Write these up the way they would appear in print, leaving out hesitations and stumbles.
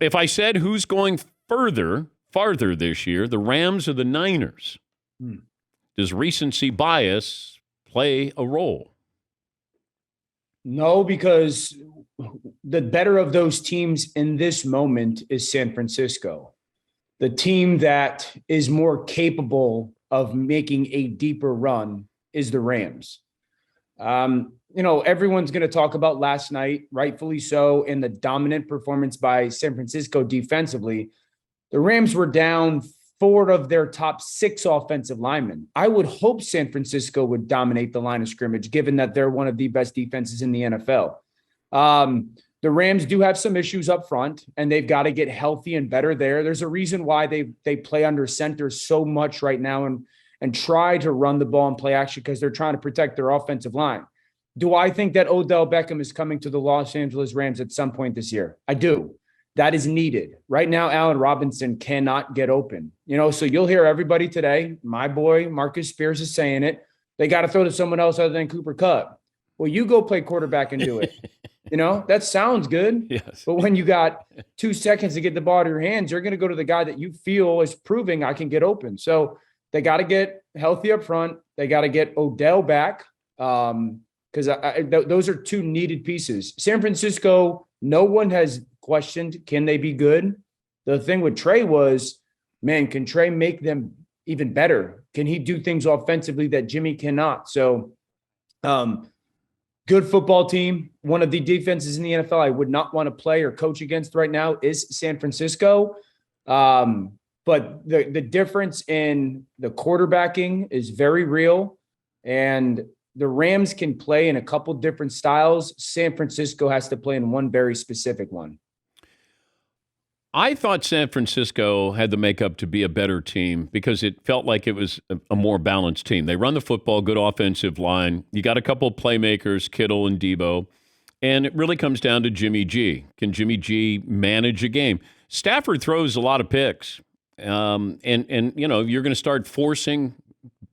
If I said who's going farther this year, the Rams or the Niners, does recency bias play a role? No, because the better of those teams in this moment is San Francisco. The team that is more capable of making a deeper run is the Rams. Everyone's going to talk about last night, rightfully so, and the dominant performance by San Francisco defensively. The Rams were down 4 of their top 6 offensive linemen. I would hope San Francisco would dominate the line of scrimmage, given that they're one of the best defenses in the NFL. The Rams do have some issues up front, and they've got to get healthy and better there. There's a reason why they play under center so much right now and try to run the ball and play action, because they're trying to protect their offensive line. Do I think that Odell Beckham is coming to the Los Angeles Rams at some point this year? I do. That is needed. Right now, Allen Robinson cannot get open. So you'll hear everybody today, my boy Marcus Spears is saying it, they got to throw to someone else other than Cooper Kupp. Well, you go play quarterback and do it. That sounds good. Yes. But when you got 2 seconds to get the ball out of your hands, you're going to go to the guy that you feel is proving I can get open. So they got to get healthy up front. They got to get Odell back, because those are 2 needed pieces. San Francisco, no one has questioned, can they be good? The thing with Trey was, man, can Trey make them even better? Can he do things offensively that Jimmy cannot? So good football team. One of the defenses in the NFL I would not want to play or coach against right now is San Francisco. But the difference in the quarterbacking is very real. And the Rams can play in a couple different styles. San Francisco has to play in one very specific one. I thought San Francisco had the makeup to be a better team because it felt like it was a more balanced team. They run the football, good offensive line. You got a couple of playmakers, Kittle and Debo. And it really comes down to Jimmy G. Can Jimmy G manage a game? Stafford throws a lot of picks. And you're going to start forcing,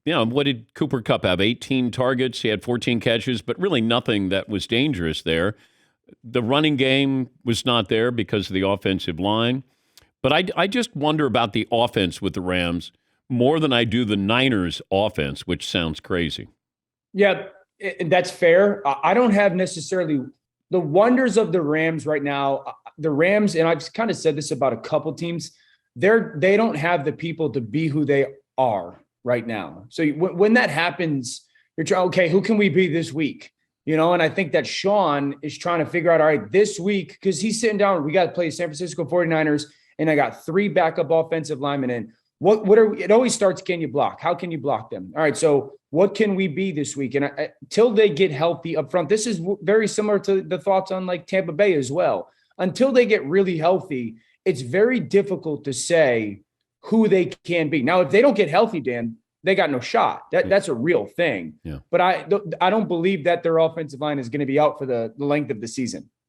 what did Cooper Kupp have? 18 targets. He had 14 catches, but really nothing that was dangerous there. The running game was not there because of the offensive line. But I just wonder about the offense with the Rams more than I do the Niners offense, which sounds crazy. Yeah, that's fair. I don't have necessarily the wonders of the Rams right now. The Rams, and I've kind of said this about a couple teams, they don't have the people to be who they are right now. So when that happens, you're trying, okay, who can we be this week? And I think that Sean is trying to figure out, all right, this week, because he's sitting down, we got to play San Francisco 49ers, and I got 3 backup offensive linemen in. It always starts, can you block? How can you block them? All right, so what can we be this week? And till they get healthy up front, this is very similar to the thoughts on like Tampa Bay as well. Until they get really healthy, it's very difficult to say who they can be. Now, if they don't get healthy, Dan, they got no shot. That's a real thing. Yeah. But I don't believe that their offensive line is going to be out for the length of the season.